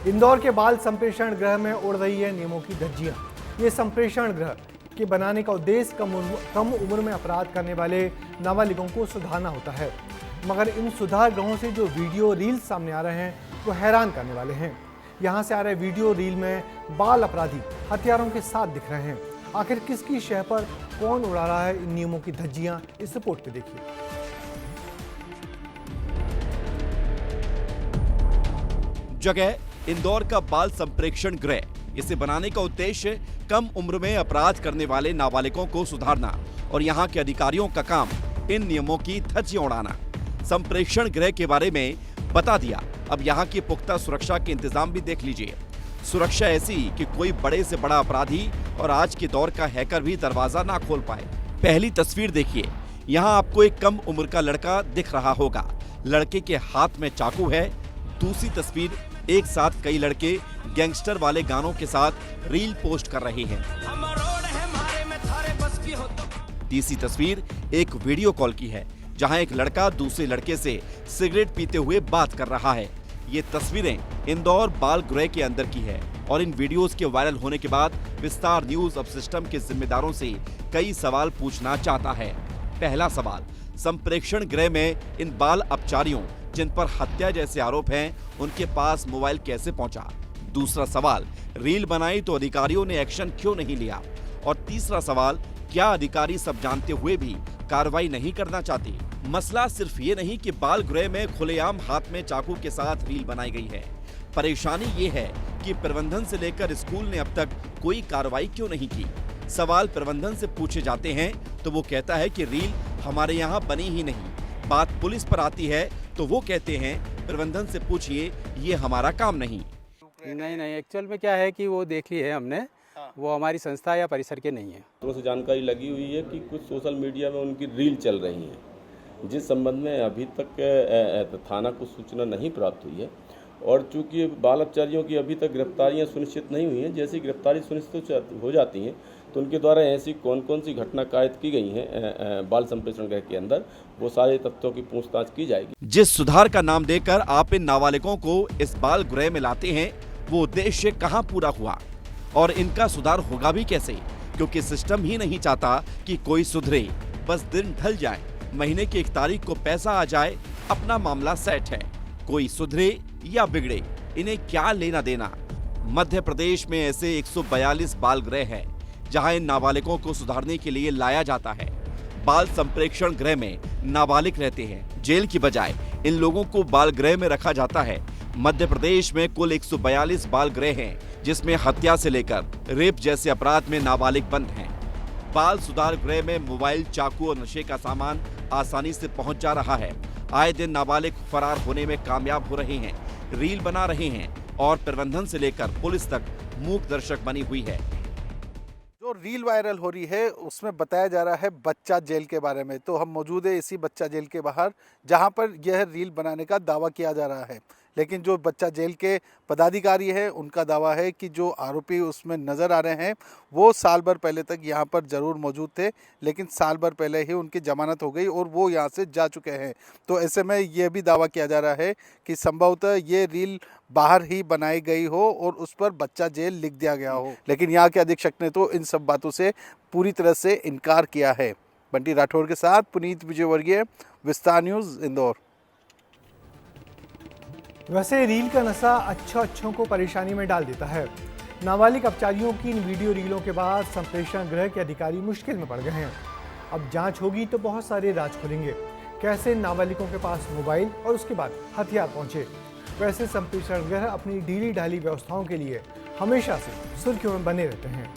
इंदौर के बाल संप्रेषण गृह में उड़ रही है नियमों की धज्जियां। ये संप्रेषण गृह के बनाने का उद्देश्य कम उम्र में अपराध करने वाले नाबालिगों को सुधारना होता है, मगर इन सुधार गृहों से जो वीडियो रील सामने आ रहे हैं वो हैरान करने वाले हैं। यहाँ से आ रहे वीडियो रील में बाल अपराधी हथियारों के साथ दिख रहे हैं। आखिर किसकी शह पर कौन उड़ा रहा है इन नियमों की धज्जियां, इस रिपोर्ट पे देखिए। जगह इंदौर का बाल संप्रेक्षण गृह। इसे बनाने का उद्देश्य कम उम्र में अपराध करने वाले नाबालिगों को सुधारना और यहाँ के अधिकारियों का काम इन नियमों की धज्जियां उड़ाना। संप्रेक्षण गृह के बारे में बता दिया, अब यहाँ की पुख्ता सुरक्षा के इंतजाम भी देख लीजिए। सुरक्षा ऐसी कि कोई बड़े से बड़ा अपराधी और आज के दौर का हैकर भी दरवाजा ना खोल पाए। पहली तस्वीर देखिए, यहाँ आपको एक कम उम्र का लड़का दिख रहा होगा। लड़के के हाथ में चाकू है। दूसरी तस्वीर, एक साथ कई लड़के गैंगस्टर वाले गानों के साथ रील पोस्ट कर रहे हैं। तीसरी तस्वीर एक वीडियो कॉल की है, जहां एक लड़का दूसरे लड़के से सिगरेट पीते हुए बात कर रहा है। ये तस्वीरें इंदौर बाल गृह के अंदर की है और इन वीडियोस के वायरल होने के बाद विस्तार न्यूज अब सिस्टम के जिम्मेदारों से कई सवाल पूछना चाहता है। पहला सवाल, संप्रेक्षण गृह में इन बाल अपचारियों जिन पर हत्या जैसे आरोप हैं, उनके पास मोबाइल कैसे पहुंचा? दूसरा सवाल, रील बनाई तो अधिकारियों ने एक्शन क्यों नहीं लिया? और तीसरा सवाल, क्या अधिकारी सब जानते हुए भी कार्रवाई नहीं करना चाहते? मसला सिर्फ ये नहीं कि बाल गृह में खुलेआम हाथ में चाकू के साथ रील बनाई गई है। परेशानी ये है कि प्रबंधन से लेकर स्कूल ने अब तक कोई कार्रवाई क्यों नहीं की। सवाल प्रबंधन से पूछे जाते हैं तो वो कहता है कि रील हमारे यहाँ बनी ही नहीं। बात पुलिस पर आती है तो वो कहते हैं प्रबंधन से पूछिए, ये हमारा काम नहीं। नहीं, एक्चुअल में क्या है कि वो देख ली है हमने, वो हमारी संस्था या परिसर के नहीं है। तो से जानकारी लगी हुई है कि कुछ सोशल मीडिया में उनकी रील चल रही है, जिस संबंध में अभी तक थाना को सूचना नहीं प्राप्त हुई है। और चूंकि बाल अपचारियों की अभी तक गिरफ्तारियां सुनिश्चित नहीं हुई हैं, जैसी गिरफ्तारी सुनिश्चित हो जाती हैं तो उनके द्वारा ऐसी कौन कौन सी घटना कायद की गई हैं बाल संप्रेषण गृह के अंदर, वो सारे तथ्यों की पूछताछ की जाएगी। जिस सुधार का नाम देकर आप इन नाबालिगों को इस बाल गृह में लाते हैं, वो उद्देश्य कहाँ पूरा हुआ और इनका सुधार होगा भी कैसे? क्योंकि सिस्टम ही नहीं चाहता कि कोई सुधरे। बस दिन ढल जाए, महीने की 1 तारीख को पैसा आ जाए, अपना मामला सेट है। कोई सुधरे या बिगड़े, इन्हें क्या लेना देना। मध्य प्रदेश में ऐसे 142 बाल गृह हैं जहां इन नाबालिगों को सुधारने के लिए लाया जाता है। बाल संप्रेक्षण गृह में नाबालिग रहते हैं, जेल की बजाय इन लोगों को बाल गृह में रखा जाता है। मध्य प्रदेश में कुल 142 बाल गृह हैं, जिसमें हत्या से लेकर रेप जैसे अपराध में नाबालिग बंद हैं। बाल सुधार गृह में मोबाइल, चाकू और नशे का सामान आसानी से पहुंच जा रहा है। आए दिन नाबालिग फरार होने में कामयाब हो रहे हैं, रील बना रहे हैं और प्रबंधन से लेकर पुलिस तक मूक दर्शक बनी हुई है। जो रील वायरल हो रही है उसमें बताया जा रहा है बच्चा जेल के बारे में। तो हम मौजूद है इसी बच्चा जेल के बाहर, जहां पर यह रील बनाने का दावा किया जा रहा है। लेकिन जो बच्चा जेल के पदाधिकारी है, उनका दावा है कि जो आरोपी उसमें नज़र आ रहे हैं वो साल भर पहले तक यहाँ पर ज़रूर मौजूद थे, लेकिन साल भर पहले ही उनकी जमानत हो गई और वो यहाँ से जा चुके हैं। तो ऐसे में ये भी दावा किया जा रहा है कि संभवतः ये रील बाहर ही बनाई गई हो और उस पर बच्चा जेल लिख दिया गया हो। लेकिन यहाँ के अधीक्षक ने तो इन सब बातों से पूरी तरह से इनकार किया है। बंटी राठौर के साथ पुनीत विजयवर्गीय, विस्तार न्यूज़, इंदौर। वैसे रील का नशा अच्छों को परेशानी में डाल देता है। नाबालिग अपचारियों की इन वीडियो रीलों के बाद संप्रेषण गृह के अधिकारी मुश्किल में पड़ गए हैं। अब जांच होगी तो बहुत सारे राज खुलेंगे। कैसे नाबालिगों के पास मोबाइल और उसके बाद हथियार पहुंचे। वैसे संप्रेषण गृह अपनी ढीली ढाली व्यवस्थाओं के लिए हमेशा से सुर्खियों में बने रहते हैं।